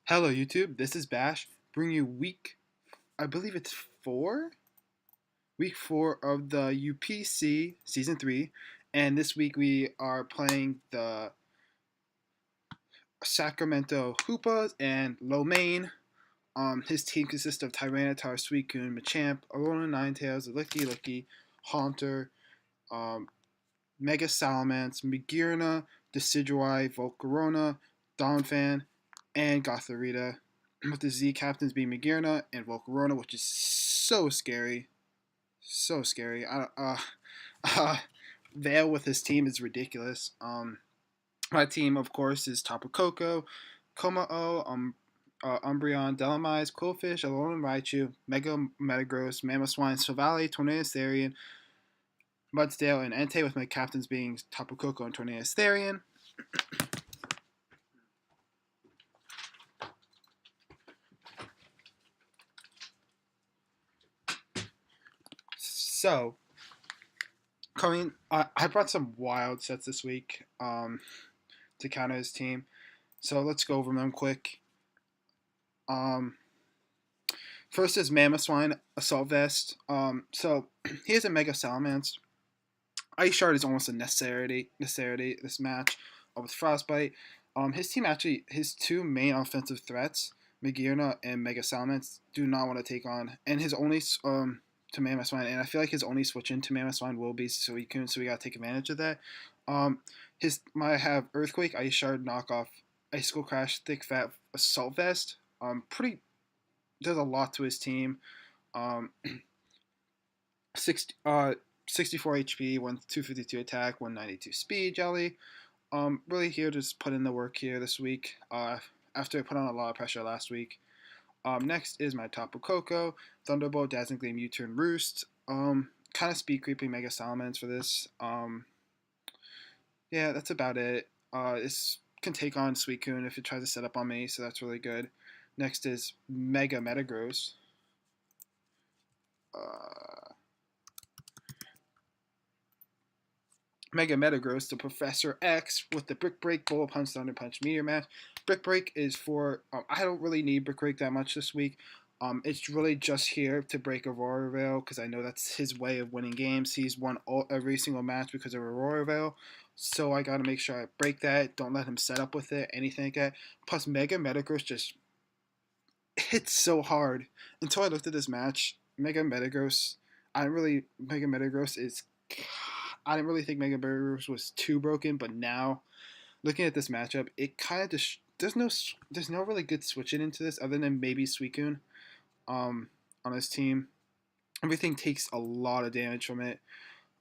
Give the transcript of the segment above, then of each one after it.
Hello YouTube, this is Bash, bringing you I believe it's 4? Week 4 of the UPC Season 3, and this week we are playing the Sacramento Hoopas and Maine. His team consists of Tyranitar, Suicune, Machamp, Arona Ninetales, Licky, Haunter, Mega Salamence, Magearna, Decidueye, Volcarona, Donphan, and Gothorita, with the Z captains being Magearna and Volcarona, which is so scary. So scary. Vale with his team is ridiculous. My team, of course, is Tapu Koko, Komao, Umbreon, Delamize, Quillfish, Alolan Raichu, Mega Metagross, Mamoswine, Silvally, Tornadus Therian, Mudsdale, and Entei, with my captains being Tapu Koko and Tornadus Therian. So, I brought some wild sets this week to counter his team. So let's go over them quick. First is Mamoswine, Assault Vest. So he has a Mega Salamence. Ice Shard is almost a necessity this match with Frostbite. His team actually, his two main offensive threats, Magearna and Mega Salamence, do not want to take on. And his only to Mamoswine, and I feel like his only switch into Mamoswine will be Suicune, so we gotta take advantage of that. I have Earthquake, Ice Shard, Knockoff, Icicle Crash, Thick Fat, Assault Vest. There's a lot to his team. 64 HP, 252 attack, 192 speed, Jelly. Really here to just put in the work here this week. After I put on a lot of pressure last week. Next is my Tapu Koko, Thunderbolt, Dazzling Gleam, U-Turn, Roost. Kind of speed creeping Mega Salamence for this. Yeah, that's about it. This can take on Suicune if it tries to set up on me, so that's really good. Next is Mega Metagross. Mega Metagross, the Professor X with the Brick Break, Bullet Punch, Thunder Punch, Meteor Mash. Brick Break is for, I don't really need Brick Break that much this week. It's really just here to break Aurora Veil, because I know that's his way of winning games. He's won every single match because of Aurora Veil. So I got to make sure I break that. Don't let him set up with it, anything like that. Plus, Mega Metagross just hits so hard. Until I looked at this match, Mega Metagross is... I didn't really think Mega Metagross was too broken, but now, looking at this matchup, it kind of just... There's no really good switching into this other than maybe Suicune on his team. Everything takes a lot of damage from it.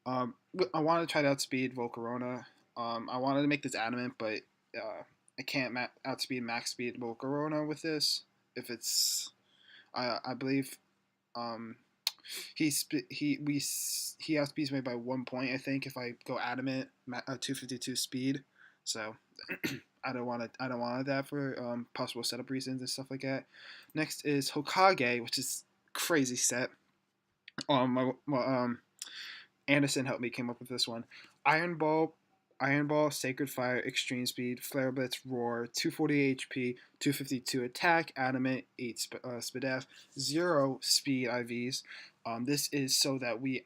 I wanted to try to outspeed Volcarona. I wanted to make this adamant, but I can't outspeed max speed Volcarona with this. If it's, I believe, he outspeeds me by 1 point. I think if I go adamant, 252 speed. So I don't want that for possible setup reasons and stuff like that. Next is Hokage, which is crazy set. Anderson helped me came up with this one. Iron Ball, Sacred Fire, Extreme Speed, Flare Blitz, Roar, 240 HP, 252 attack, Adamant, 8 Spadef, 0 speed IVs. This is so that we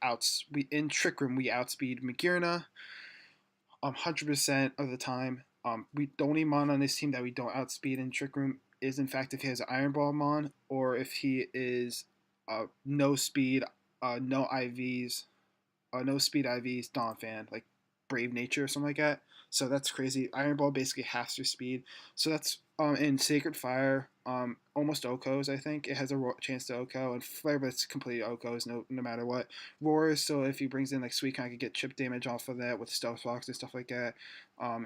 in Trick Room we outspeed Magearna 100% of the time. The only mon on this team that we don't outspeed in Trick Room is, in fact, if he has an Iron Ball mon, or if he is no speed, no IVs, no speed IVs, Donphan, like Brave Nature or something like that. So that's crazy. Iron Ball basically halves your speed. So that's in Sacred Fire, almost OHKOs, I think. It has a chance to OHKO, and Flare Blitz completely OHKOs no matter what. Roar, so if he brings in like Suicune, I could get chip damage off of that with Stealth Fox and stuff like that.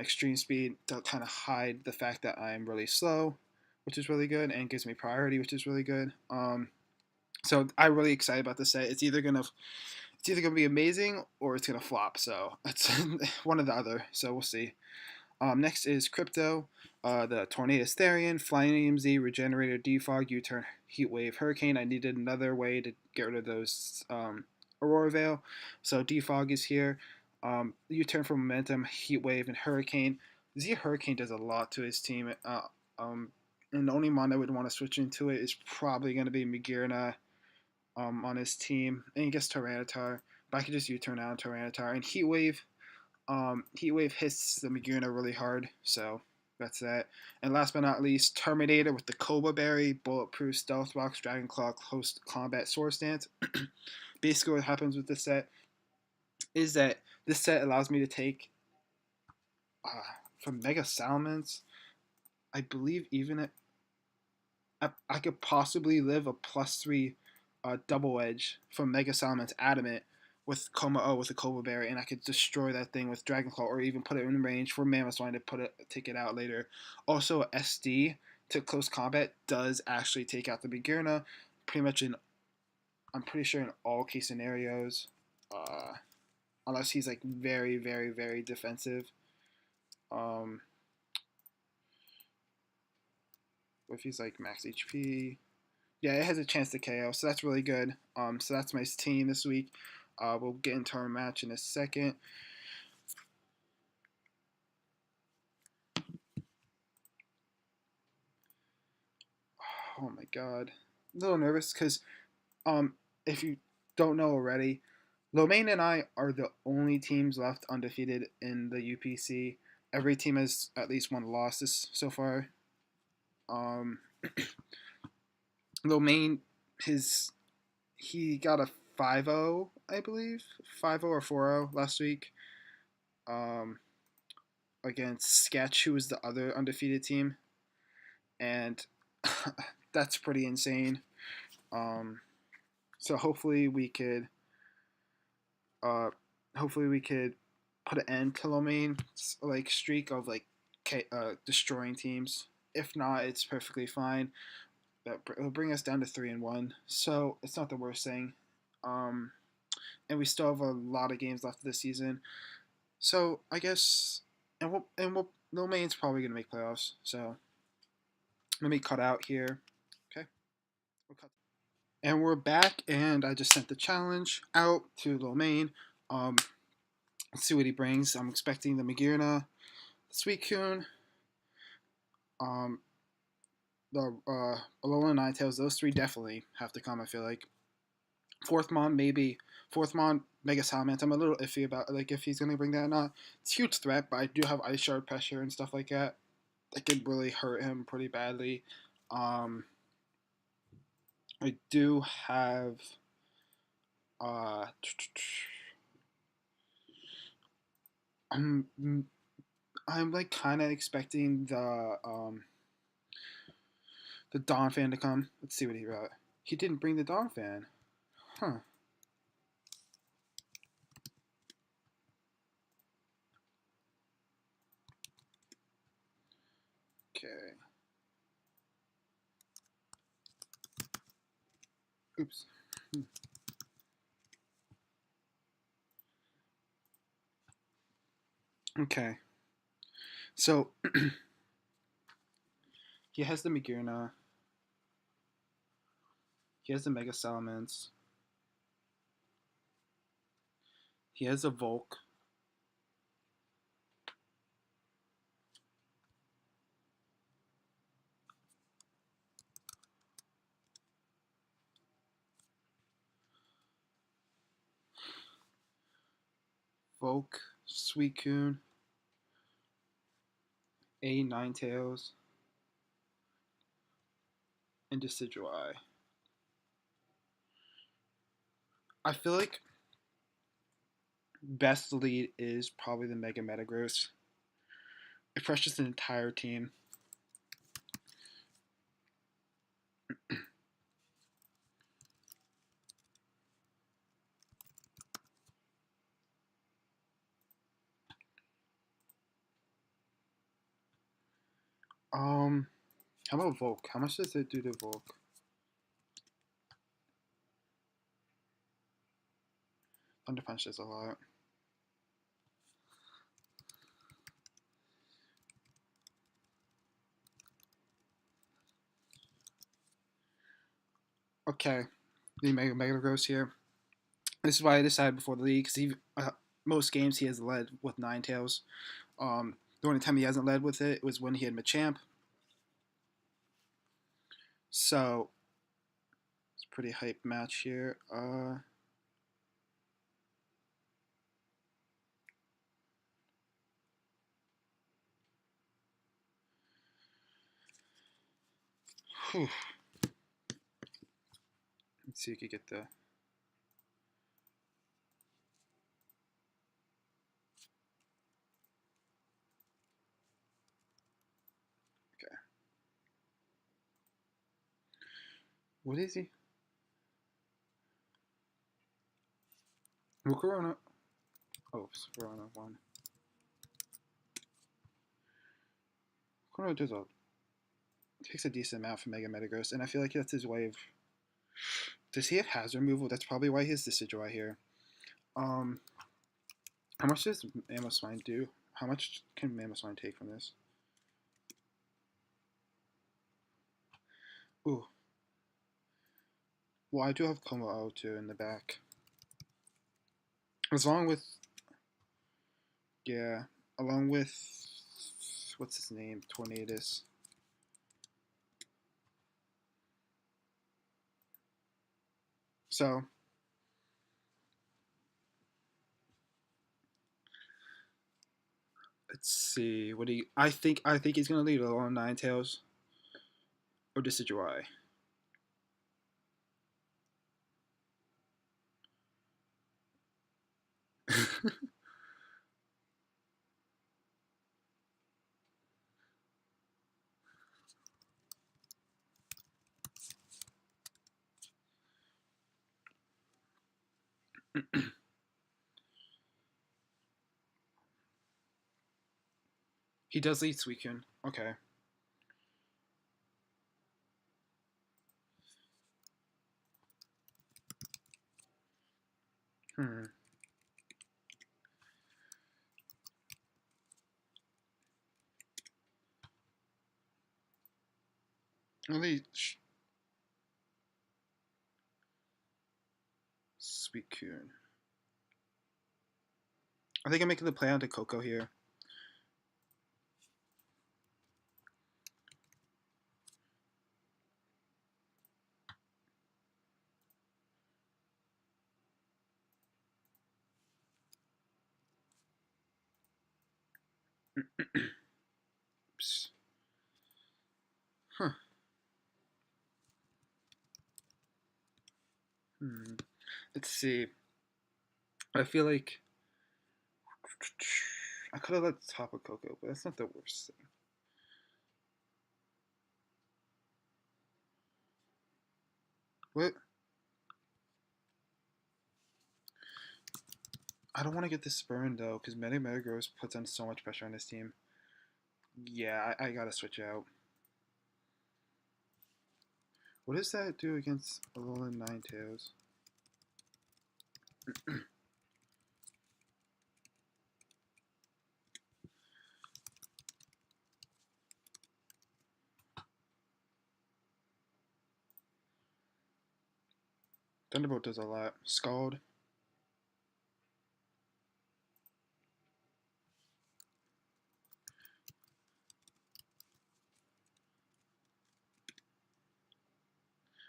Extreme Speed to kind of hide the fact that I'm really slow, which is really good, and gives me priority, which is really good. So I'm really excited about this set. It's either gonna be amazing or it's gonna flop. So it's one or the other. So we'll see. Next is Crypto, the Tornado Therian, Flying AMZ, Regenerator, Defog, U-Turn, Heatwave, Hurricane. I needed another way to get rid of those Aurora Veil. So Defog is here. U-Turn for Momentum, Heatwave, and Hurricane. Z Hurricane does a lot to his team. And the only mon I would want to switch into it is probably going to be Magirna on his team. And he gets Tyranitar. But I could just U-Turn out on Tyranitar. And Heatwave. Heatwave hits the Magirna really hard, so that's that. And last but not least, Terminator with the Cobra Berry, Bulletproof, Stealth Box, Dragon Claw, Close Combat, Sword Stance. Basically, what happens with this set is that this set allows me to take from Mega Salamence. I believe even I could possibly live a +3 double edge from Mega Salamence Adamant with with a Cobra Berry, and I could destroy that thing with Dragon Claw, or even put it in range for Mammothswine to take it out later. Also, SD to close combat does actually take out the Magirna, pretty much I'm pretty sure in all case scenarios, unless he's like very, very, very defensive. If he's like max HP, yeah, it has a chance to KO, so that's really good. So that's my team this week. We'll get into our match in a second. Oh my god. A little nervous because if you don't know already, Maine and I are the only teams left undefeated in the UPC. Every team has at least one loss so far. Maine, he got a 5-0, I believe. 5-0 or 4-0 last week. Against Sketch, who was the other undefeated team. And that's pretty insane. So hopefully we could put an end to Lomaine's like streak of like destroying teams. If not, it's perfectly fine. It'll bring us down to 3-1, so it's not the worst thing. And we still have a lot of games left this season, so I guess Lomaine's probably gonna make playoffs. So let me cut out here. Okay, we'll cut. And we're back, and I just sent the challenge out to Lomaine. Let's see what he brings. I'm expecting the Magirna, Suicune, the Alolan Ninetales. Those three definitely have to come, I feel like. Fourth Mon, maybe. Fourth Mon, Mega Salamence. I'm a little iffy about like if he's going to bring that or not. It's a huge threat, but I do have Ice Shard pressure and stuff like that. That could really hurt him pretty badly. I do have I'm like kind of expecting the Dawn fan to come. Let's see what he wrote. He didn't bring the Dawn fan. Huh. Okay. Oops. Okay. So he has the Magirna. He has the Mega Salamence. He has a Volk. Volk, Suicune, a Ninetales, and Decidueye. I feel like best lead is probably the Mega Metagross. It pressures the entire team. How about Volk? How much does it do to Volk? Thunder Punch does a lot. Okay, the Mega Gross here. This is why I decided before the league, because most games he has led with Ninetales. The only time he hasn't led with it was when he had Machamp. So it's a pretty hype match here. Whew. Let's see if you get the. Okay. What is he? Corona. Oh, Corona 1. Corona takes a decent amount from Mega Metagross, and I feel like that's his way of. Does he have hazard removal? That's probably why he has Decidueye here. Um, how much does Mamoswine do? How much can Mamoswine take from this? Ooh. Well, I do have Como O2 in the back. Along with, yeah, along with, what's his name? Tornadus. So, let's see. What do you? I think he's gonna lead along Ninetales or Decidueye. He does lead Suicune. Okay. Hmm. Only Suicune. I think I'm making the play onto Coco here. Huh. Hmm. Let's see. I feel like I could have let Tapu Koko, but that's not the worst thing. What? I don't want to get this Spurn though, because Metagross puts on so much pressure on this team. Yeah, I gotta switch out. What does that do against Alolan Ninetales? Thunderbolt does a lot. Scald.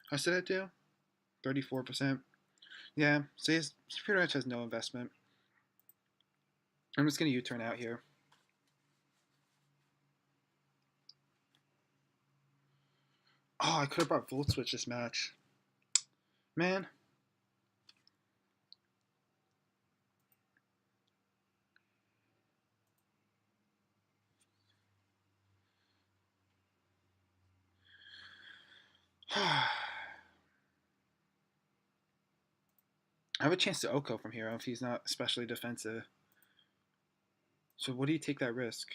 How much did that do? 34%. Yeah, so he pretty much has no investment. I'm just gonna U-turn out here. Oh, I could have brought Volt Switch this match. Man. I have a chance to Oko from here if he's not especially defensive. So what do you take that risk?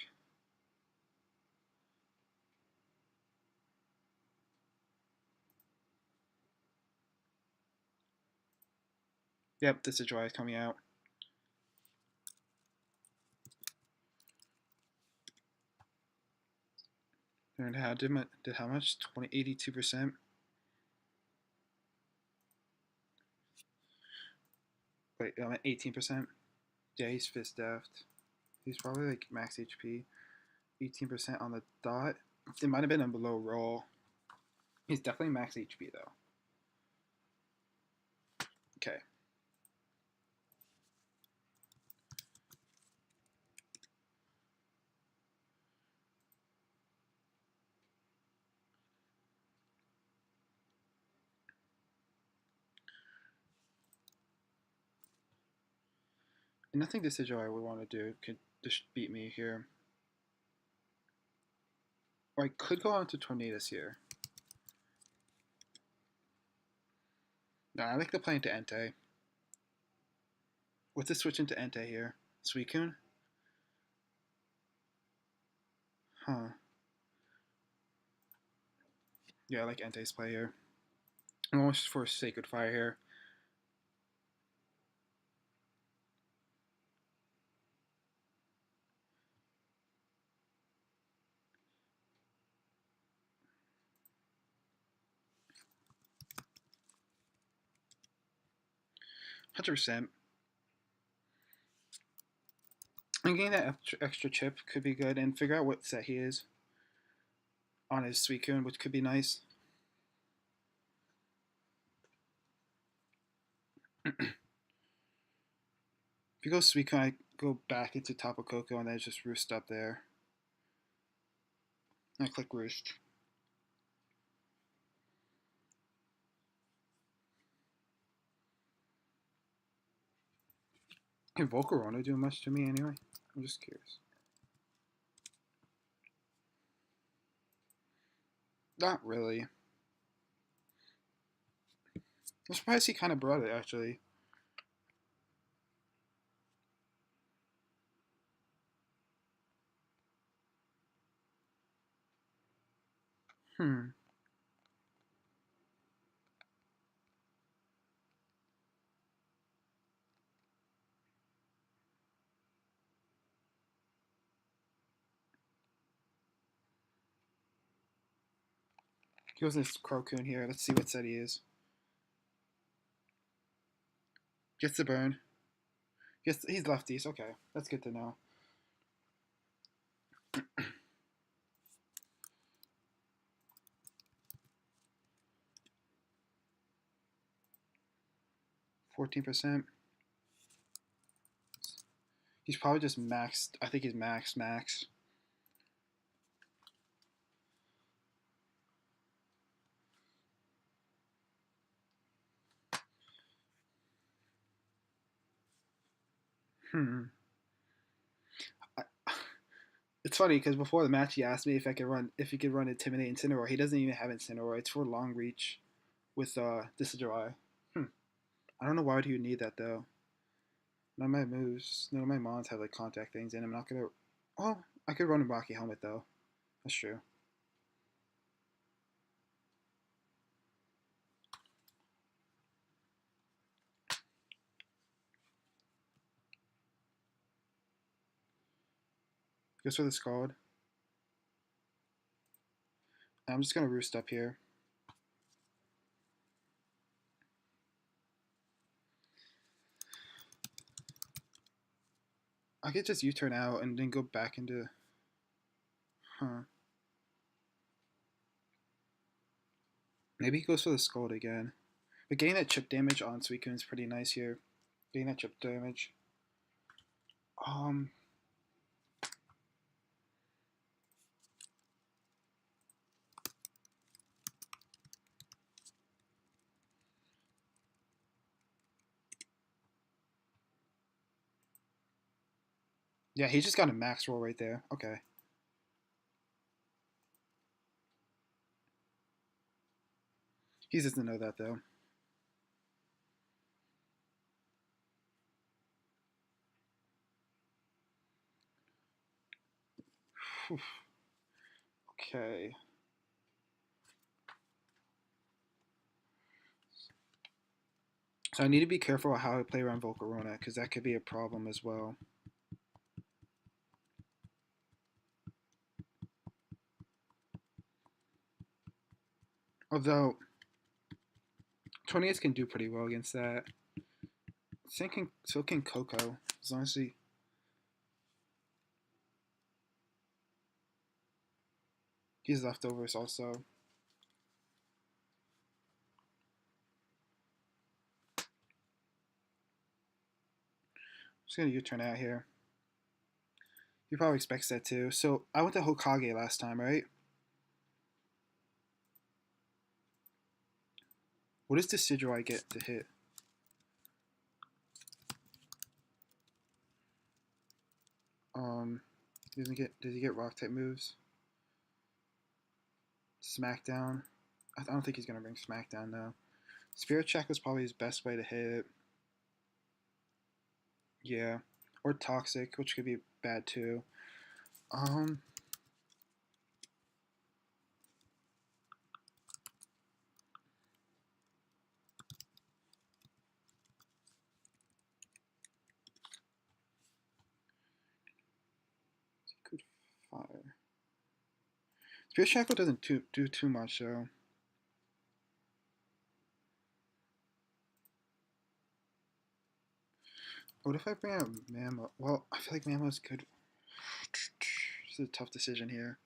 Yep, this is dry coming out. And how much? 82%. Wait, I'm at 18%. Yeah, he's fist deft. He's probably like max HP. 18% on the dot. It might have been a low roll. He's definitely max HP though. Okay. And I think this is what I would want to do. Could just beat me here. Or I could go on to Tornadoes here. No, I like to play into Entei. With the switch into Entei here. Suicune? Huh. Yeah, I like Entei's play here. I'm almost for Sacred Fire here. %. And getting that extra chip could be good, and figure out what set he is on his Suicune, which could be nice. If you go Suicune, I go back into Tapu Koko, and then just Roost up there. And I click Roost. Can Volcarona do much to me anyway? I'm just curious. Not really. I'm surprised he kind of brought it, actually. Hmm. He goes this Crocoon here. Let's see what set he is. Gets the burn. Yes, he's lefties. Okay, that's good to know. 14%. He's probably just maxed. I think he's max. Hmm. I, it's funny because before the match he asked me if he could run Intimidate Incineroar. He doesn't even have Incineroar. It's for long reach with Decidueye. I don't know why he would need that though. None of my moves, none of my mons have like contact things, and I'm not gonna. Oh, I could run a Rocky Helmet though. That's true. Goes for the Scald. I'm just gonna Roost up here. I could just U-turn out and then go back into. Huh. Maybe he goes for the Scald again. But getting that chip damage on Suicune is pretty nice here. Getting that chip damage. Um. Yeah, he just got a max roll right there. Okay. He doesn't know that though. Okay. So I need to be careful how I play around Volcarona, because that could be a problem as well. Although, Tornadoes can do pretty well against that. So can Coco, as long as he's leftovers also. Just gonna U-turn out here. He probably expects that too. So I went to Hokage last time, right? What does Decidueye I get to hit? Does he get rock type moves? Smackdown. I don't think he's gonna bring Smackdown though. Spirit Check was probably his best way to hit it. Yeah. Or Toxic, which could be bad too. Um Could fire. Spirit Shackle doesn't do too much though. What if I bring out Mammo? Well, I feel like Mammo's good. This is a tough decision here.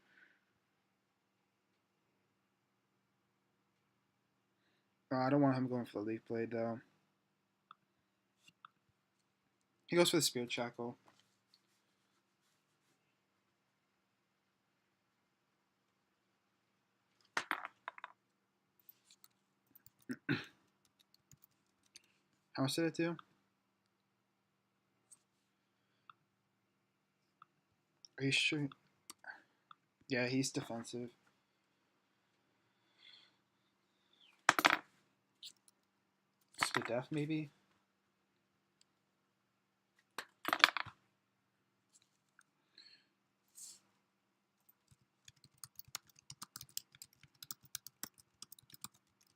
I don't want him going for the Leaf Blade though. He goes for the Spirit Shackle. How much did it do? Are you sure? Yeah, he's defensive. Spit Def, maybe?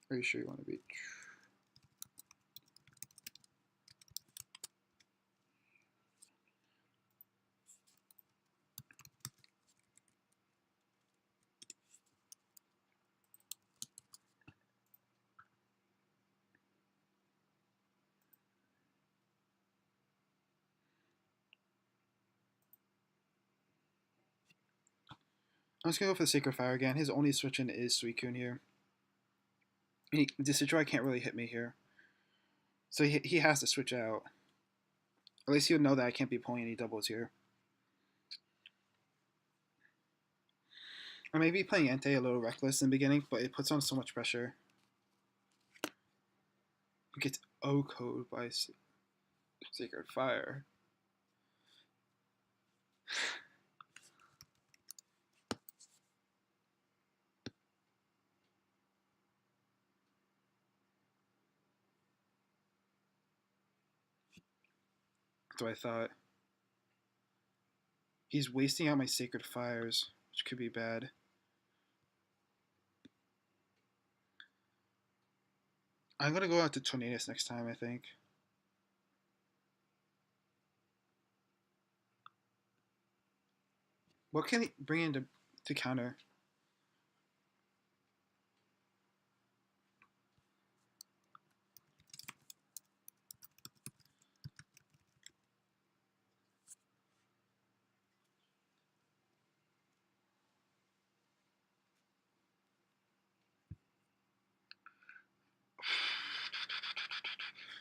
Are you sure you want to be? I'm just gonna go for the Sacred Fire again. His only switch in is Suicune here. Decidueye can't really hit me here. So he has to switch out. At least he'll know that I can't be pulling any doubles here. Or maybe playing Entei a little reckless in the beginning, but it puts on so much pressure. He gets O-code by Sacred Fire. That's what I thought. He's wasting out my Sacred Fires, which could be bad. I'm gonna go out to Tornadus next time, I think. What can he bring in to counter?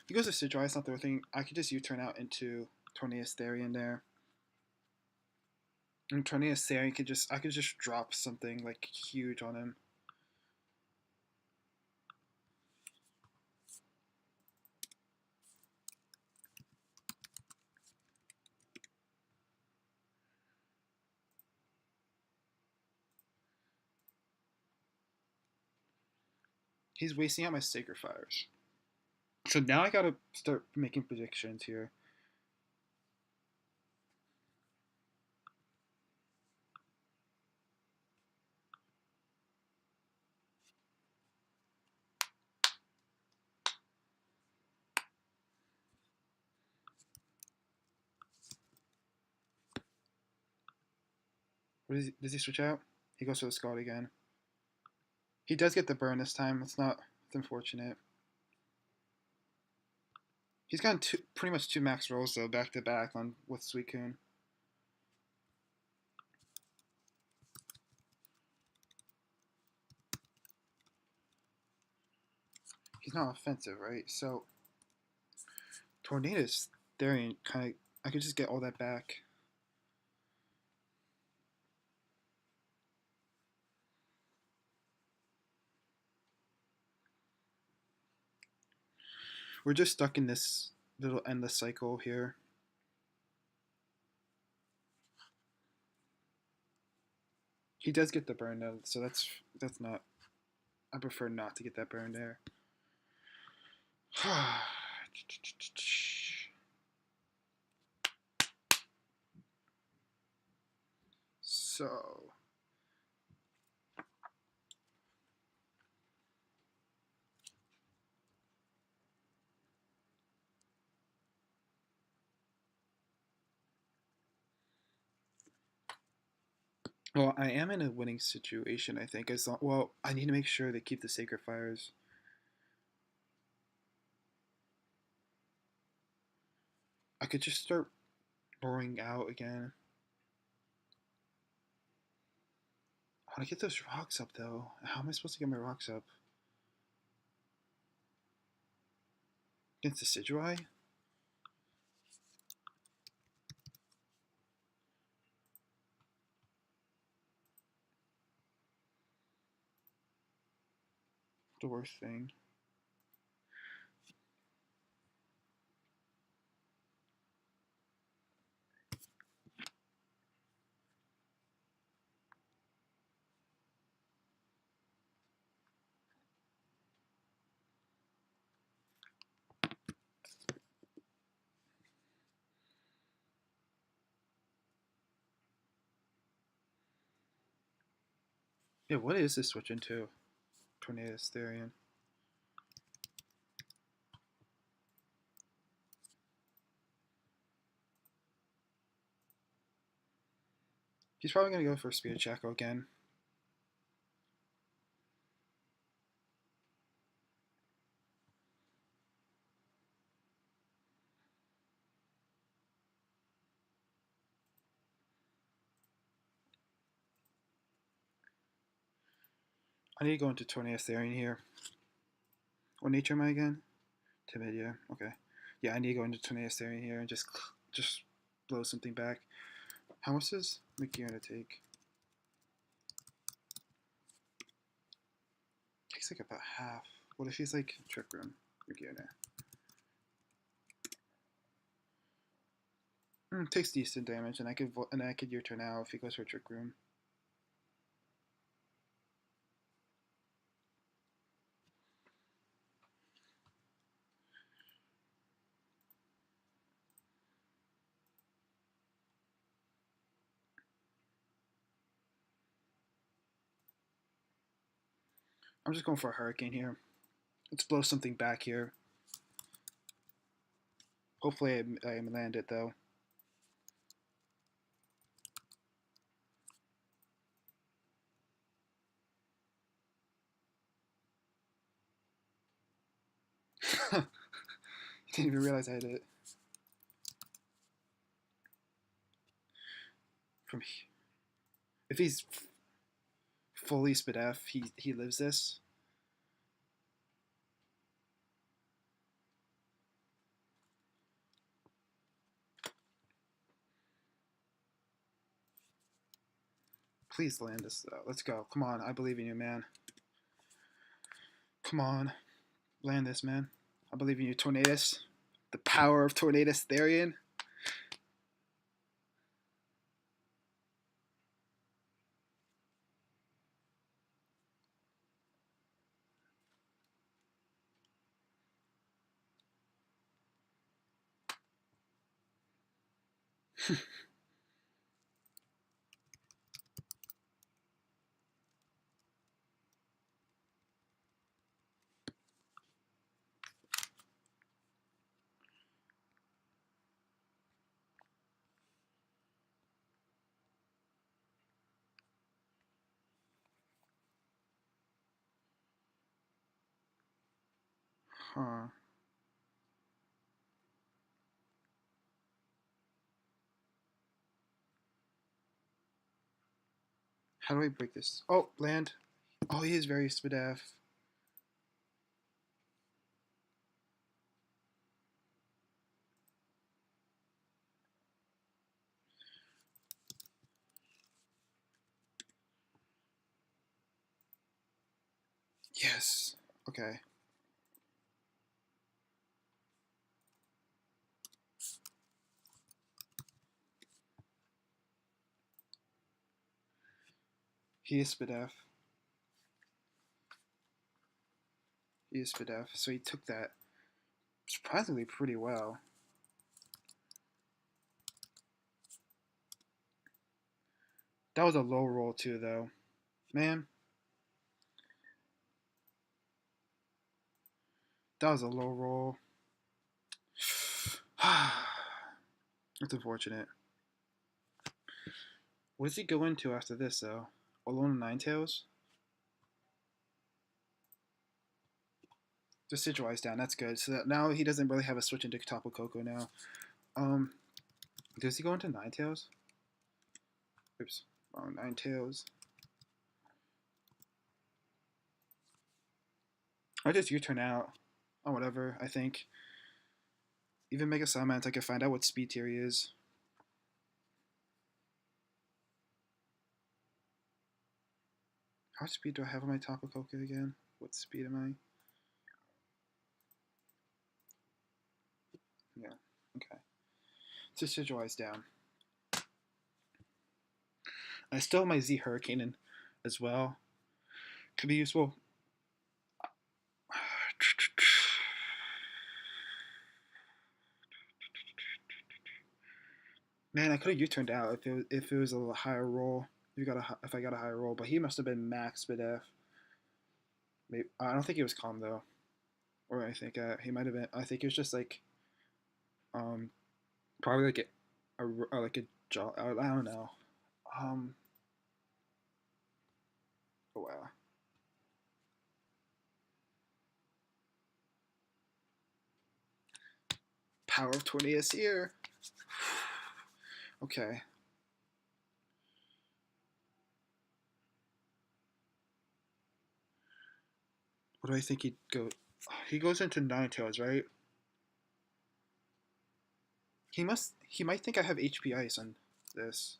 He goes to Sidrai, it's not the thing. I could just U-turn out into Tornadus Therian there. And Tornadus Therian I could just drop something like huge on him. He's wasting out my Sacred Fires. So now I gotta start making predictions here. Does he switch out? He goes for the Scald again. He does get the burn this time. It's unfortunate. He's gotten pretty much two max rolls though, back to back on with Suicune. He's not offensive, right? So Tornadus Therian kind of, I could just get all that back. We're just stuck in this little endless cycle here. He does get the burn though, so that's not. I prefer not to get that burn there. So well, I am in a winning situation, I think. As long, well, I need to make sure they keep the Sacred Fires. I could just start boring out again. I want to get those rocks up, though. How am I supposed to get my rocks up? Against the Sidgewai? The worst thing. Yeah, what is this switch into? Tornadus Therian. He's probably going to go for Spirit Shackle again. I need to go into Tornadus Therian here. What nature am I again? Timid, yeah. Okay. Yeah, I need to go into Tornadus Therian here and just blow something back. How much does Mikiona take? Takes like about half. What if she's like Trick Room? Mikiona. Takes decent damage, and I could your turn out if he goes for Trick Room. I'm just going for a Hurricane here. Let's blow something back here. Hopefully I land it though. Didn't even realize I hit it. From if he's fully Spadef, he lives this. Please land this though. Let's go. Come on, I believe in you, man. Come on, land this, man. I believe in you, Tornadus. The power of Tornadus Therian. Huh. How do I break this? Oh, land. Oh, he is very SPDF. Yes. Okay. He is SPDF. He is SPDF. So he took that surprisingly pretty well. That was a low roll too, though. Man, that was a low roll. That's unfortunate. What does he go into after this, though? Alone Nine Tails? Just Sigilwise down. That's good. So that now he doesn't really have a switch into Tapu Koko now. Um, does he go into Nine Tails? Oops. Wrong Nine Tails. I just U-turn out. Oh, whatever, I think. Even Mega Salamence, I can find out what speed tier he is. How much speed do I have on my Tapu Koko again? What speed am I? Yeah, okay. Just Sigilwise down. I still have my Z Hurricane in as well. Could be useful. Man, I could have U-turned out if it was a little higher roll. If I got a higher roll, but he must have been max SPDF. Maybe I don't think he was calm though, or I think he might have been. I think it was just like um probably like like a jaw. I don't know. Um. Oh wow. Power of 20 is here. Okay. What do I think he'd go? He goes into Ninetales, right? He must. He might think I have HP Ice on this.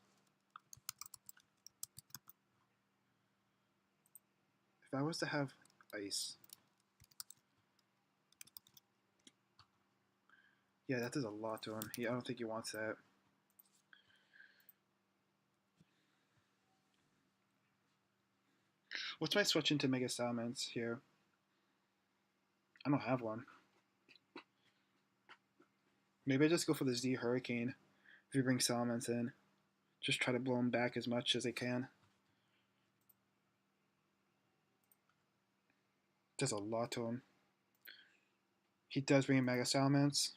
If I was to have Ice, yeah, that does a lot to him. I don't think he wants that. What's my switch into Mega Salamence here? I don't have one. Maybe I just go for the Z Hurricane if you bring Salamence in. Just try to blow him back as much as I can. Does a lot to him. He does bring in Mega Salamence.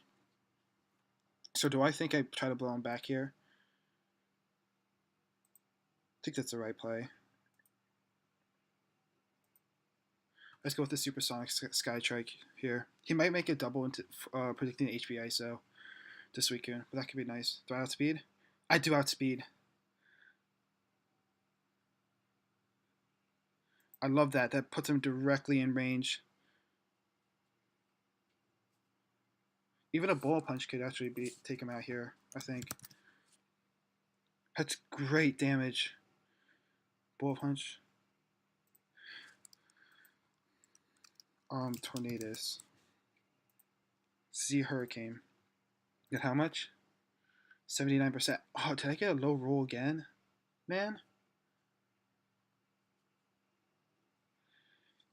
So do I think I try to blow him back here? I think that's the right play. Let's go with the Supersonic Skytrike here. He might make a double into predicting HP ISO to Suicune, but that could be nice. Do I outspeed? I do outspeed. I love that. That puts him directly in range. Even a Ball Punch could actually take him out here, I think. That's great damage. Ball Punch. Tornadus. Z Hurricane. Get how much? 79%. Oh, did I get a low roll again? Man.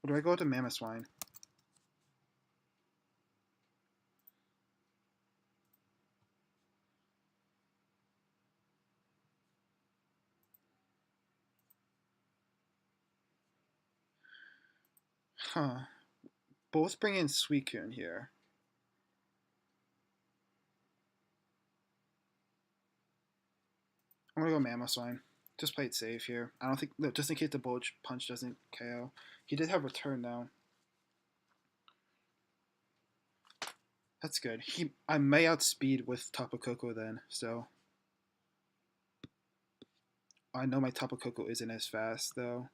Or do I go to Mamoswine? Huh. Both bring in Suicune here. I'm gonna go Mamoswine. Just play it safe here. I don't think, no, just in case the Bulge Punch doesn't KO. He did have Return though. That's good. I may outspeed with Tapu Koko then, so. I know my Tapu Koko isn't as fast though.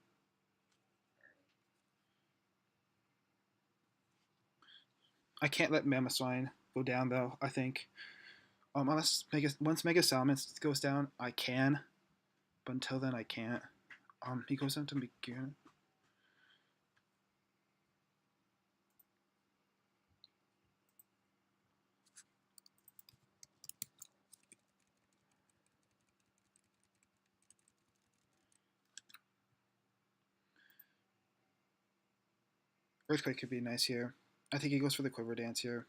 I can't let Mamoswine go down though. I think unless once Mega Salamence goes down, I can, but until then I can't. He goes down to begin. Earthquake could be nice here. I think he goes for the Quiver Dance here.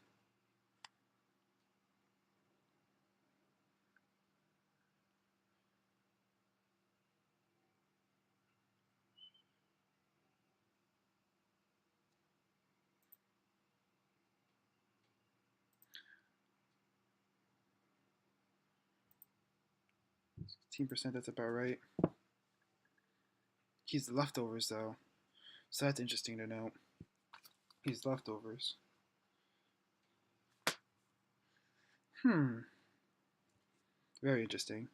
%, that's about right. He's leftovers though, so that's interesting to note. He's leftovers. Very interesting.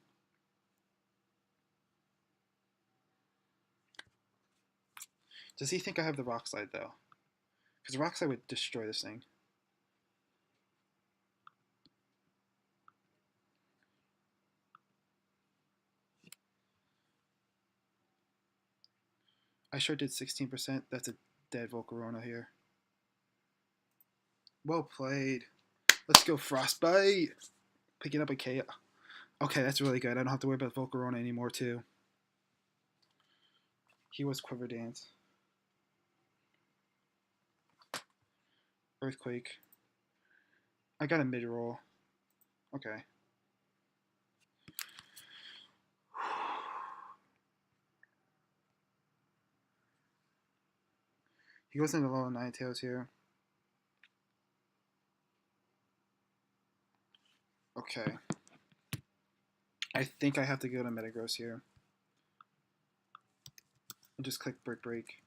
Does he think I have the Rock Slide though? Because Rock Slide would destroy this thing. I sure did 16%. That's a dead Volcarona here. Well played. Let's go Frostbite. Picking up a K. Okay, that's really good. I don't have to worry about Volcarona anymore too. He was Quiver Dance. Earthquake. I got a mid-roll. Okay. He goes into low Ninetales here. Okay. I think I have to go to Metagross here. And just click Brick Break.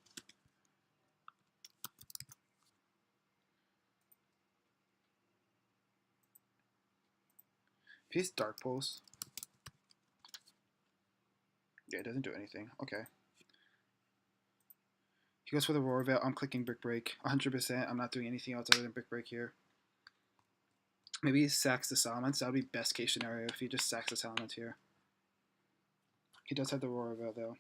If he's Dark Pulse. Yeah, it doesn't do anything. Okay. He goes for the Roar Veil. I'm clicking Brick Break. 100%. I'm not doing anything else other than Brick Break here. Maybe he sacks the Salamence. That would be best case scenario if he just sacks the Salamence here. He does have the Roar Veil though.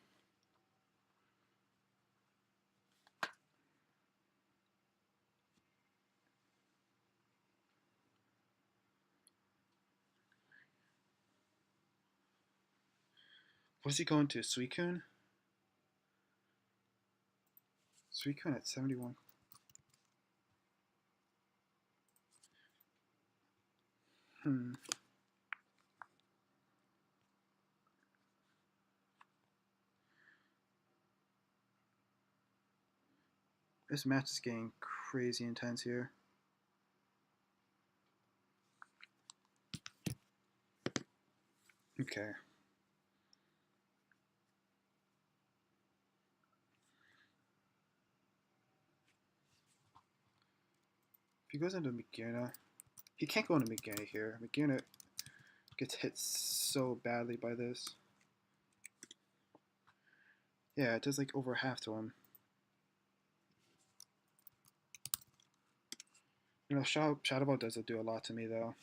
What's he going to? Suicune? Suicune at 71. This match is getting crazy intense here. Okay. If he goes into Magearna, he can't go into Magearna here. Magearna gets hit so badly by this. Yeah, it does like over half to him. You know, Shadow Ball does do a lot to me though.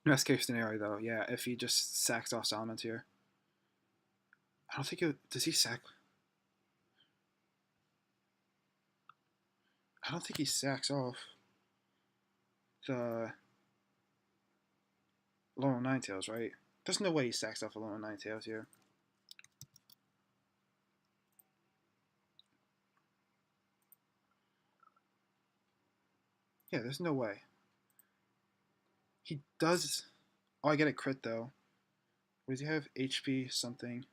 Best case scenario though, yeah, if he just sacks off Salamence here. I don't think does he sack? I don't think he sacks off the Alolan Ninetales, right? There's no way he sacks off Alolan Ninetales here. Yeah, there's no way. He does. Oh, I get a crit though. What does he have? HP something.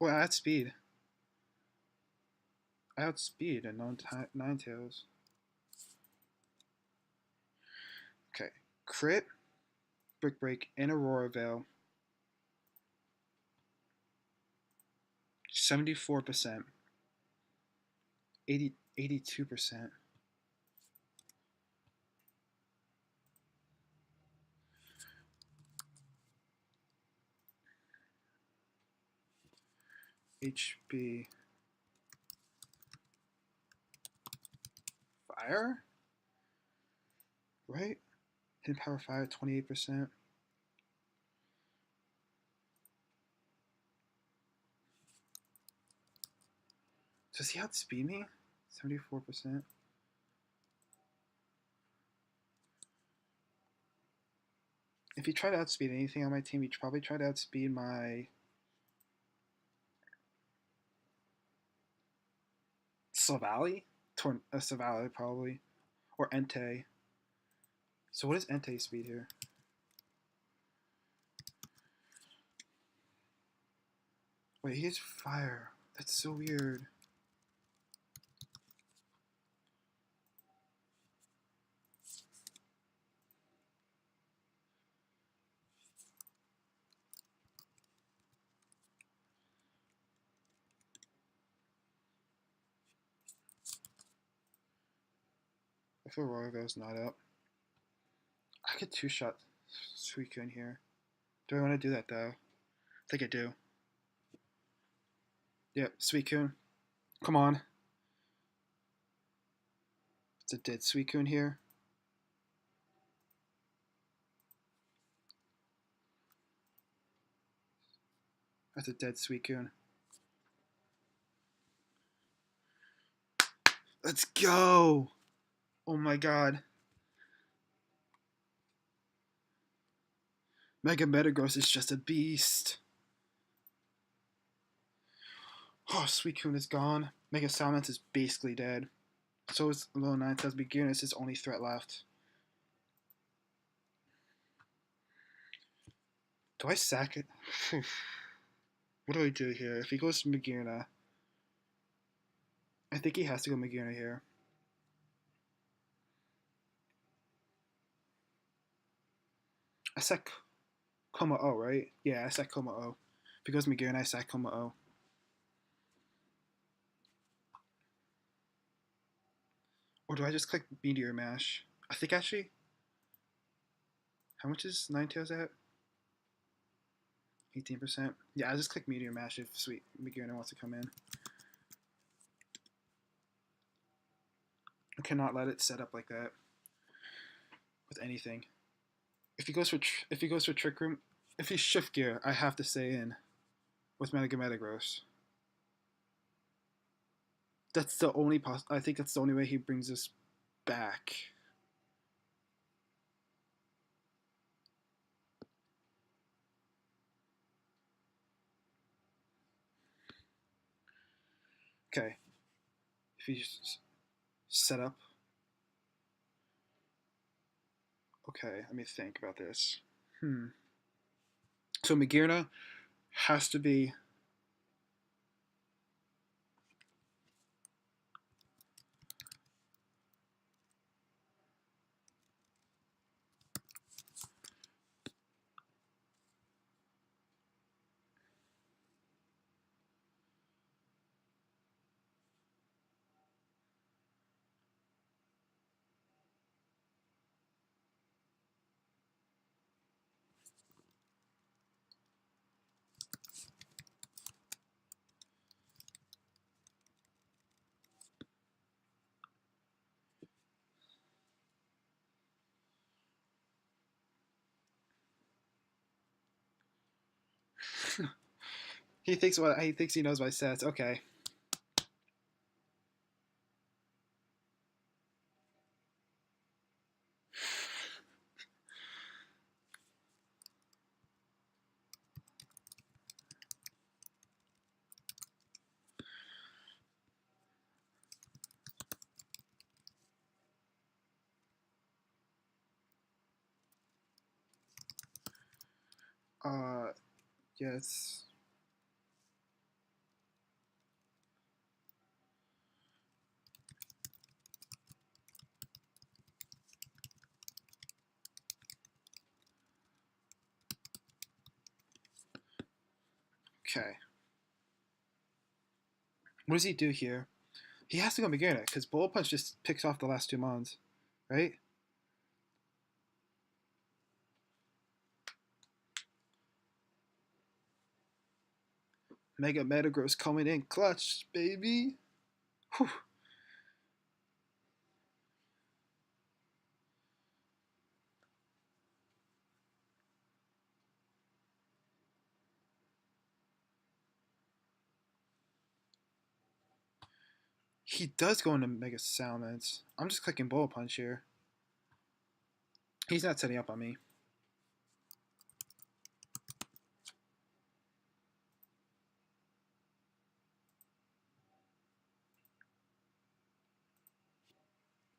Oh, I outspeed. I outspeed and no Ninetales. Okay, crit, Brick Break, and Aurora Veil. 74%. 82%. HB fire, right? Hidden power fire 28%. Does he outspeed me? 74%. If he tried to outspeed anything on my team, he'd probably try to outspeed my Savali? Savali, probably. Or Entei. So what is Entei's speed here? Wait, he has fire. That's so weird. I feel Royal's not up. I could two-shot Suicune here. Do I want to do that, though? I think I do. Yep, Suicune. Come on. It's a dead Suicune here. That's a dead Suicune. Let's go! Oh my god. Mega Metagross is just a beast. Oh, Suicune is gone. Mega Salamence is basically dead. So is Low 9 says Beginner's his only threat left. Do I sack it? What do I do here? If he goes to Magearna, I think he has to go Magearna here. I sack Coma O, right? Yeah, I sack Coma O. If he goes Magearna, I sack Coma O. Or do I just click Meteor Mash? I think actually... How much is Ninetales at? 18%. Yeah, I'll just click Meteor Mash if Sweet Magearna wants to come in. I cannot let it set up like that with anything. If he goes for Trick Room, if he's Shift Gear, I have to stay in with Mega Metagross. That's the only I think that's the only way he brings us back. Okay. If he's set up. Okay, let me think about this. So Magearna has to be... he thinks he knows my stats. Okay. Yes. Okay. What does he do here? He has to go Magearna, because Bullet Punch just picks off the last 2 mons, right? Mega Metagross coming in clutch, baby. Whew. He does go into Mega Salmons. I'm just clicking Bullet Punch here. He's not setting up on me.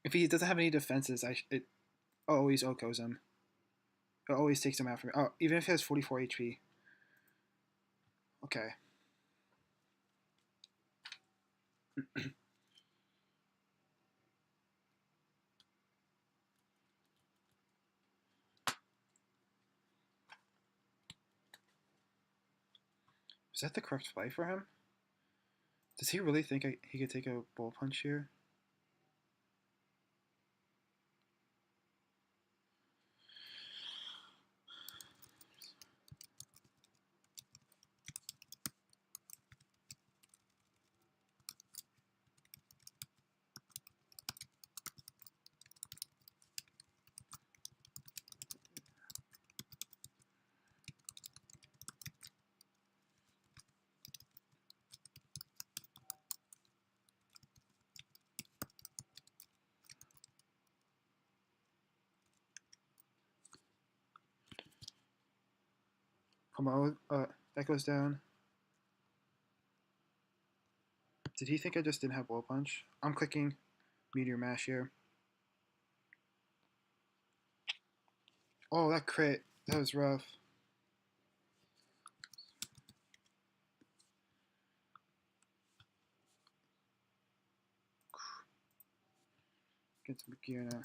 If he doesn't have any defenses, it always OHKOs him. It always takes him out from me. Oh, even if he has 44 HP. Okay. Is that the correct play for him? Does he really think he could take a Bullet Punch here? Come on, that goes down. Did he think I just didn't have Bullet Punch? I'm clicking Meteor Mash here. Oh, that crit. That was rough. Get some gear now.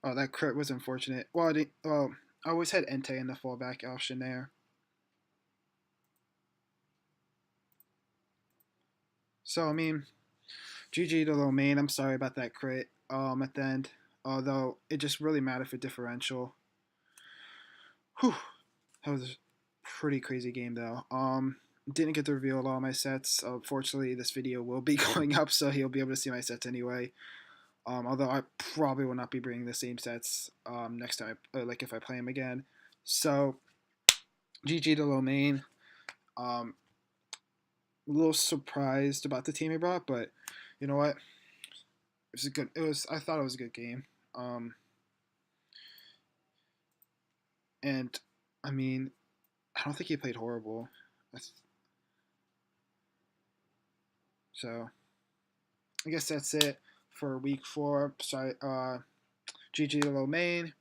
Oh, that crit was unfortunate. Well, I always had Entei in the fallback option there. So, I mean, GG to low Maine. I'm sorry about that crit at the end. Although, it just really mattered for differential. Whew. That was a pretty crazy game, though. Didn't get to reveal all my sets. Fortunately, this video will be going up, so he'll be able to see my sets anyway. Although I probably will not be bringing the same sets next time, like if I play him again. So, GG to low Maine. A little surprised about the team he brought, but you know what? It was a good. It was. I thought it was a good game. And I mean, I don't think he played horrible. So I guess that's it for week 4. Sorry, GG to low Maine.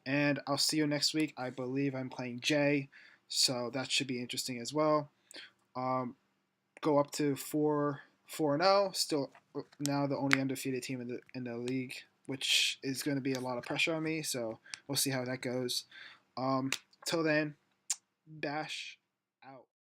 And I'll see you next week. I believe I'm playing Jay, so that should be interesting as well. Go up to 4-0. Still now the only undefeated team in the league, which is going to be a lot of pressure on me. So we'll see how that goes. Till then, Bash out.